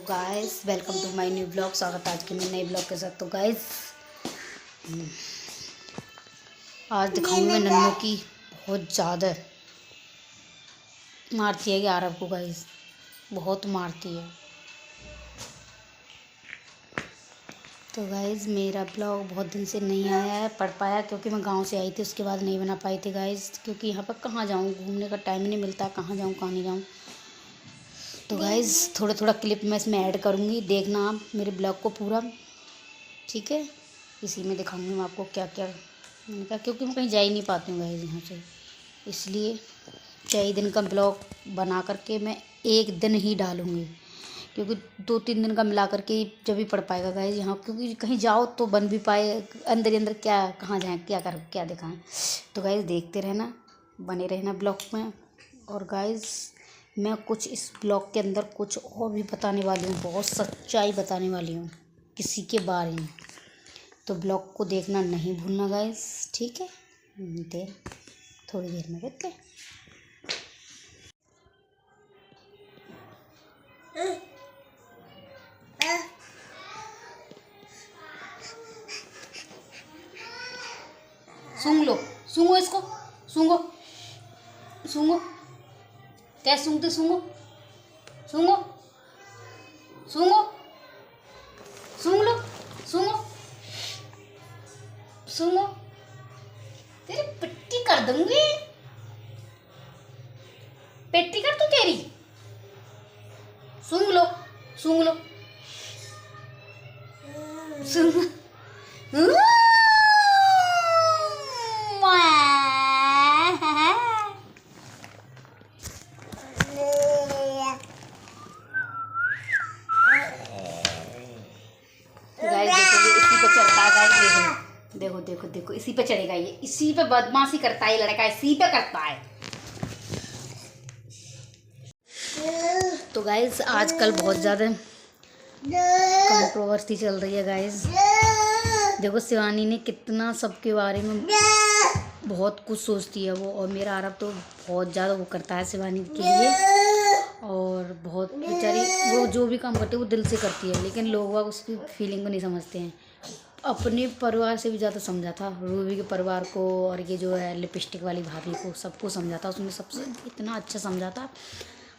Guys welcome to my new blog. स्वागत है आज के नए ब्लॉग के साथ। तो गाइस आज दिखाऊंगी मैं नन्नू की बहुत ज़्यादा मारती है कि आरब को। गाइस बहुत मारती है। तो गाइस मेरा ब्लॉग बहुत दिन से नहीं आया है, पढ़ पाया क्योंकि मैं गांव से आई थी, उसके बाद नहीं बना पाई थी गाइस, क्योंकि यहाँ पर कहाँ जाऊँ, घूमने का टाइम ही नहीं मिलता, कहाँ जाऊँ कहाँ नहीं जाऊँ। तो गाइस थोड़ा थोड़ा क्लिप मैं इसमें ऐड करूँगी, देखना आप मेरे ब्लॉग को पूरा, ठीक है। इसी में दिखाऊंगी मैं आपको क्या क्या मैंने कहा, क्योंकि मैं कहीं जा ही नहीं पाती हूँ गाइस यहाँ से, इसलिए 4 दिन का ब्लॉग बना करके मैं एक दिन ही डालूँगी, क्योंकि 2-3 दिन का मिला करके जब भी पढ़ पाएगा गाइस यहाँ, क्योंकि कहीं जाओ तो बन भी पाए, अंदर ही अंदर क्या कहाँ जाएँ, क्या कर क्या दिखाएँ। तो गाइस देखते रहना, बने रहना ब्लॉग में। और गाइस मैं कुछ इस ब्लॉग के अंदर कुछ और भी बताने वाली हूँ, बहुत सच्चाई बताने वाली हूँ किसी के बारे में। तो ब्लॉग को देखना नहीं भूलना गाइस, ठीक है। थोड़ी देर में देखते हैं। सूंघ लो, सूंघो इसको, सूंघो सूंघो, क्या सूंघते, सूंघो सूंघो सूंघो, सूंघ लो, सूंघो सूंघो, तेरी पिट्टी कर दूंगी, पेटी कर तू तेरी। सूंघ लो, सूंघ लो, सूंघ। देखो देखो देखो, इसी पे चढ़ेगा ये, इसी पे बदमाशी करता है लड़का, इसी पे करता है। तो गाइस आजकल बहुत ज़्यादा कंट्रोवर्सी चल रही है गाइस। देखो शिवानी ने कितना सबके बारे में बहुत कुछ सोचती है वो, और मेरा आरब तो बहुत ज़्यादा वो करता है शिवानी के लिए, और बहुत बेचारी वो जो भी काम करती है वो दिल से करती है, लेकिन लोग उसकी फीलिंग को नहीं समझते हैं। अपने परिवार से भी ज़्यादा समझा था, रूबी के परिवार को, और ये जो है लिपस्टिक वाली भाभी को, सबको समझा था उसने, सबसे इतना अच्छा समझा था।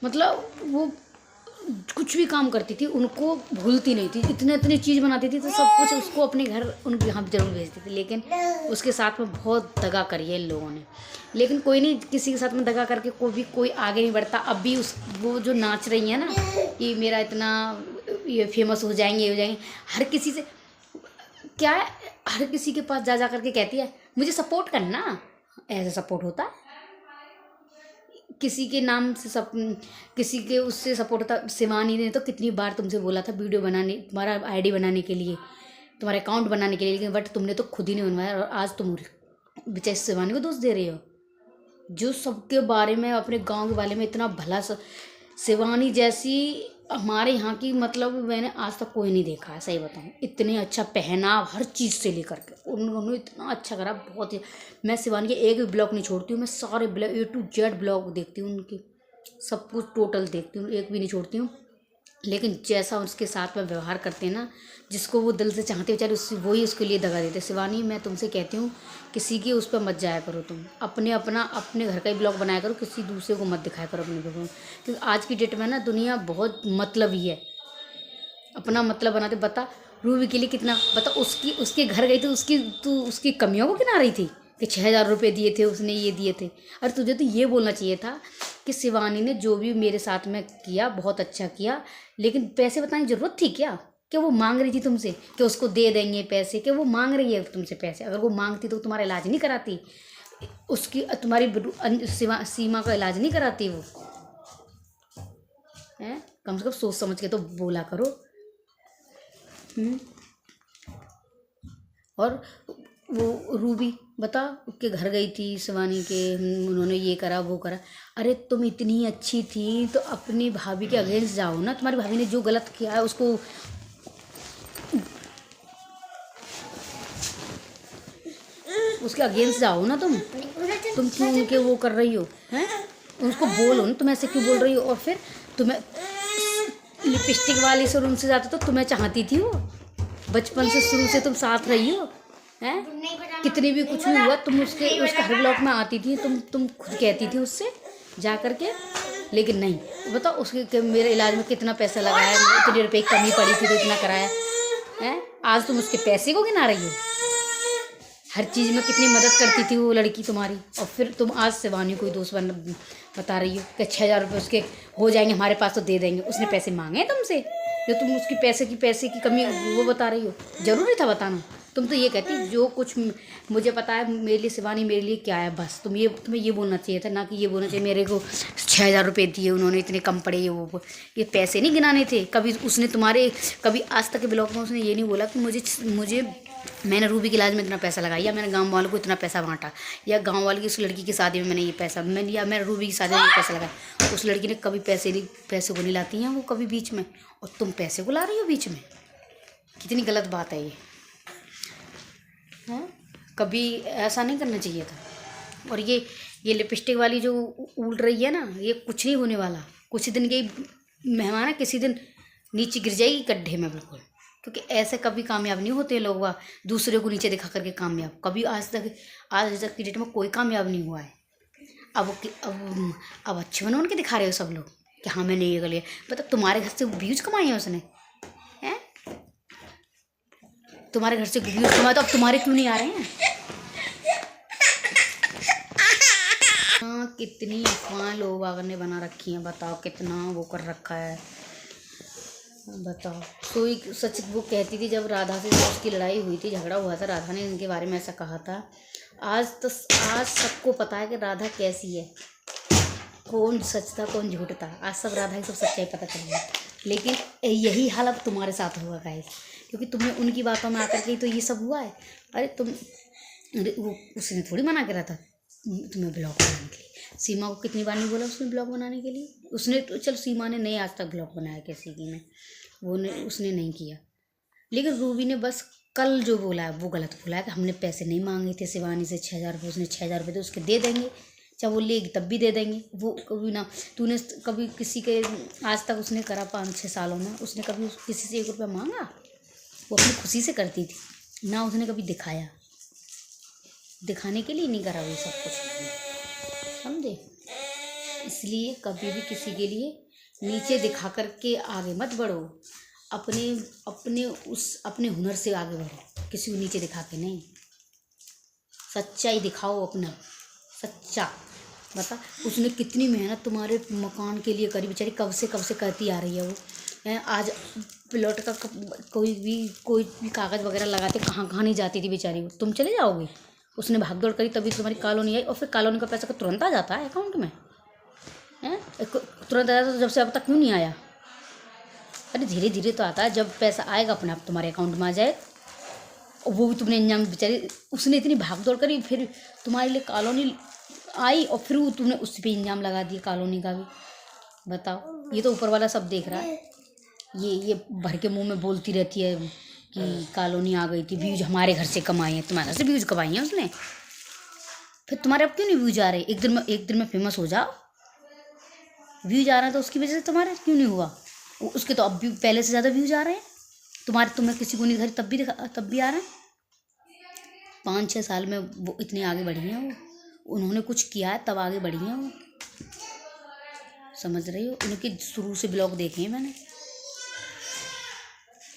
मतलब वो कुछ भी काम करती थी उनको भूलती नहीं थी, इतने इतनी चीज़ बनाती थी, तो सब कुछ उसको अपने घर उनके यहाँ जरूर भेजती थी। लेकिन उसके साथ में बहुत दगा करी है इन लोगों ने, लेकिन कोई नहीं, किसी के साथ में दगा करके कोई आगे नहीं बढ़ता। अब भी वो जो नाच रही है ना कि मेरा इतना ये फेमस हो जाएंगे, हर किसी से क्या है, हर किसी के पास जा करके कहती है मुझे सपोर्ट करना, ऐसा सपोर्ट होता है? किसी के नाम से किसी के उससे सपोर्ट होता? शिवानी ने तो कितनी बार तुमसे बोला था वीडियो बनाने, तुम्हारा आईडी बनाने के लिए, तुम्हारा अकाउंट बनाने के लिए, लेकिन बट तुमने तो खुद ही नहीं बनवाया, और आज तुम बेचारी शिवानी को दोष दे रहे हो, जो सबके बारे में, अपने गांव के बारे में इतना भला। शिवानी जैसी हमारे यहाँ की मतलब मैंने आज तक कोई नहीं देखा है, सही बताऊँ। इतने अच्छा पहनाव, हर चीज़ से लेकर के उन्होंने इतना अच्छा करा, बहुत ही। मैं शिवानी के एक भी ब्लॉग नहीं छोड़ती हूँ, मैं सारे blog A to Z blog देखती हूँ उनकी, सब कुछ टोटल देखती हूँ, एक भी नहीं छोड़ती हूँ। लेकिन जैसा उसके साथ में व्यवहार करते हैं ना, जिसको वो दिल से चाहते बेचारे, उससे वही उसके लिए दगा देते। शिवानी मैं तुमसे कहती हूँ किसी की उस पर मत जाया करो, तुम अपने घर का ही ब्लॉग बनाया करो, किसी दूसरे को मत दिखाया करो अपने ब्लॉग में, क्योंकि आज की डेट में ना दुनिया बहुत मतलबी है, अपना मतलब बनाते। बता रूबी के लिए कितना, बता उसके घर गई तो उसकी कमियों को गिना रही थी कि 6,000 रुपये दिए थे उसने, ये दिए थे। अरे तुझे तो ये बोलना चाहिए था कि शिवानी ने जो भी मेरे साथ में किया बहुत अच्छा किया, लेकिन पैसे बताने की ज़रूरत थी क्या? कि वो मांग रही थी तुमसे कि उसको दे देंगे पैसे, कि वो मांग रही है तुमसे पैसे? अगर वो मांगती तो तुम्हारा इलाज नहीं कराती, उसकी तुम्हारी सीमा का इलाज नहीं कराती वो है? कम से कम सोच समझ के तो बोला करो। और वो रूबी बता, उसके घर गई थी शिवानी के, उन्होंने ये करा वो करा। अरे तुम इतनी अच्छी थी तो अपनी भाभी के अगेंस्ट जाओ ना, तुम्हारी भाभी ने जो गलत किया है उसको उसके अगेंस्ट जाओ ना, तुम क्यों उनके वो कर रही हो हैं? उसको बोलो ना, तुम ऐसे क्यों बोल रही हो? और फिर तुम्हें लिपस्टिक वाली शुरू से ज़्यादा तो तुम्हें चाहती थी वो, बचपन से शुरू से तुम साथ रही हो हैं। कितनी भी कुछ भी हुआ तुम उसके हर ब्लॉक में आती थी, तुम खुद कहती थी उससे जा कर के, लेकिन नहीं। बताओ उसके मेरे इलाज में कितना पैसा लगाया, इतने रुपए की कमी पड़ी थी तो इतना कराया है। आज तुम उसके पैसे को गिना रही हो। हर चीज़ में कितनी मदद करती थी वो लड़की तुम्हारी, और फिर तुम आज शिवानी कोई दोस्त बता रही हो कि 6,000 रुपये उसके हो जाएंगे हमारे पास तो दे देंगे। उसने पैसे मांगे हैं तुमसे जो तुम उसकी पैसे की कमी वो बता रही हो। जरूरी था बताना। तुम तो ये कहती जो कुछ मुझे पता है मेरे लिए शिवानी मेरे लिए क्या है, बस तुम्हें ये बोलना चाहिए था, ना कि ये बोलना चाहिए मेरे को 6,000 रुपये दिए उन्होंने, इतने कम पड़े वो। ये पैसे नहीं गिनाने थे। कभी उसने तुम्हारे कभी आज तक के ब्लॉग में उसने ये नहीं बोला कि मुझे मैंने रूबी के इलाज में इतना पैसा लगाया, या मैंने गांव वालों को इतना पैसा बांटा, या गांव वाले की उस लड़की की शादी में मैंने ये पैसा मैंने रूबी की शादी में पैसा लगाया। उस लड़की ने कभी पैसे को नहीं लाती हैं वो कभी बीच में, और तुम पैसे को ला रही हो बीच में। कितनी गलत बात है ये है। कभी ऐसा नहीं करना चाहिए था। और ये लिपस्टिक वाली जो उड़ रही है ना, ये कुछ नहीं होने वाला। कुछ दिन के मेहमान है, किसी दिन नीचे गिर जाएगी गड्ढे में बिल्कुल। क्योंकि ऐसे कभी कामयाब नहीं होते लोग, वह दूसरे को नीचे दिखा करके कामयाब। कभी आज तक की डेट में कोई कामयाब नहीं हुआ है। अब अच्छे बनो उनके दिखा रहे हो सब लोग कि हाँ मैंने ये कर लिया। मतलब तुम्हारे घर से व्यूज कमाए हैं उसने, हैं? तुम्हारे घर से व्यूज कमाए तो अब तुम्हारे क्यों नहीं आ रहे हैं? हाँ, कितनी अफवाह लोग ने बना रखी हैं। बताओ कितना वो कर रखा है। बताओ कोई सच वो कहती थी जब राधा से उसकी लड़ाई हुई थी, झगड़ा हुआ था, राधा ने इनके बारे में ऐसा कहा था। आज सबको पता है कि राधा कैसी है, कौन सच था कौन झूठ था। आज सब राधा की सब सच्चाई पता चल गई। लेकिन यही हाल अब तुम्हारे साथ होगा गाइस, क्योंकि तुम्हें उनकी बातों में आकर के तो ये सब हुआ है। अरे वो उसने थोड़ी मना करा था तुम्हें ब्लॉग बनाने के लिए। सीमा को कितनी बार नहीं बोला उसने ब्लॉग बनाने के लिए। उसने तो चल सीमा ने नहीं आज तक ब्लॉग बनाया किसी की में, उसने नहीं किया। लेकिन रूबी ने बस कल जो बोला है वो गलत बोला है कि हमने पैसे नहीं मांगे थे शिवानी से 6,000 रुपये। उसने 6,000 रुपये तो उसके दे देंगे, चाहे वो लेगी तब भी दे देंगे। वो कभी ना तूने कभी किसी के आज तक उसने करा 5-6 सालों में उसने कभी किसी से 1 रुपया मांगा? वो अपनी खुशी से करती थी ना, उसने कभी दिखाया। दिखाने के लिए नहीं करा वो सब कुछ, समझे? इसलिए कभी भी किसी के लिए नीचे दिखा करके आगे मत बढ़ो। अपने हुनर से आगे बढ़ो, किसी को नीचे दिखा के नहीं। सच्चाई दिखाओ अपना, सच्चा बता। उसने कितनी मेहनत तुम्हारे मकान के लिए करी बेचारी, कब से करती आ रही है वो। आज प्लॉट का कोई भी कागज़ वगैरह लगाते कहाँ नहीं जाती थी बेचारी वो। तुम चले जाओगे? उसने भागदौड़ करी तभी तुम्हारी कॉलोनी आई, और फिर कॉलोनी का पैसा तुरंत आ जाता है अकाउंट में, हैं? तुरंत आ जाता है। जब से अब तक क्यों नहीं आया? अरे धीरे धीरे तो आता है, जब पैसा आएगा अपने आप तुम्हारे अकाउंट में आ जाए। और वो भी तुमने इंजाम बेचारी, उसने इतनी भागदौड़ करी फिर तुम्हारे लिए कॉलोनी आई, और फिर वो तुमने उस पर इंजाम लगा दिया कॉलोनी का भी। बताओ, ये तो ऊपर वाला सब देख रहा है। ये भर के मुंह में बोलती रहती है कि कॉलोनी आ गई थी, व्यूज हमारे घर से कमाए हैं। तुम्हारे घर से व्यूज कमाई हैं उसने, फिर तुम्हारे अब क्यों नहीं व्यूज आ रहे? एक दिन में फेमस हो जाओ। व्यूज आ रहा है तो उसकी वजह से तुम्हारे क्यों नहीं हुआ? उसके तो अब भी पहले से ज़्यादा व्यूज आ रहे हैं। तुम्हें किसी को नहीं घर तब भी आ रहे हैं। 5-6 साल में वो इतने आगे बढ़ी हैं। उन्होंने कुछ किया है तब आगे बढ़ी हैं वो, समझ रही हो? उनके शुरू से ब्लॉग देखे हैं मैंने,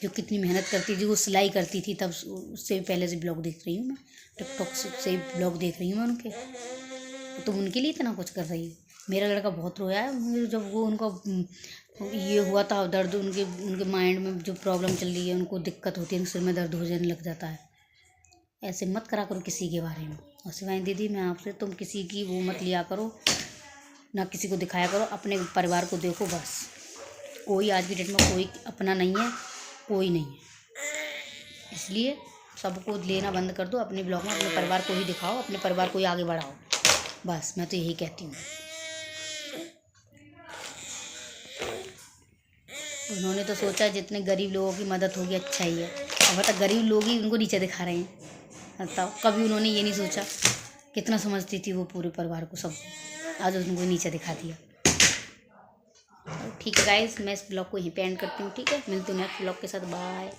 जो कितनी मेहनत करती थी, वो सिलाई करती थी तब उससे पहले से ब्लॉग देख रही हूँ मैं। टिकटॉक से ब्लॉग देख रही हूँ मैं उनके। तुम उनके लिए इतना कुछ कर रही हो। मेरा लड़का बहुत रोया है जब वो उनका ये हुआ था दर्द, उनके माइंड में जो प्रॉब्लम चल रही है, उनको दिक्कत होती है, सिर में दर्द हो जाने लग जाता है। ऐसे मत करा करो किसी के बारे में। और शिवानी दीदी मैं आपसे, तुम किसी की वो मत लिया करो, ना किसी को दिखाया करो, अपने परिवार को देखो बस। कोई आज की डेट में कोई अपना नहीं है, कोई नहीं है। इसलिए सबको लेना बंद कर दो। अपने ब्लॉग में अपने परिवार को ही दिखाओ, अपने परिवार को ही आगे बढ़ाओ, बस मैं तो यही कहती हूँ। उन्होंने तो सोचा जितने गरीब लोगों की मदद होगी अच्छा ही है। अब बता, गरीब लोग ही उनको नीचे दिखा रहे हैं। बताओ, कभी उन्होंने ये नहीं सोचा? कितना समझती थी वो पूरे परिवार को, सब, आज उनको नीचे दिखा दिया। ठीक है गाइस, मैं इस ब्लॉग को यहीं पे एंड करती हूँ। ठीक है, मिलती हूँ नेक्स्ट ब्लॉग के साथ। बाय।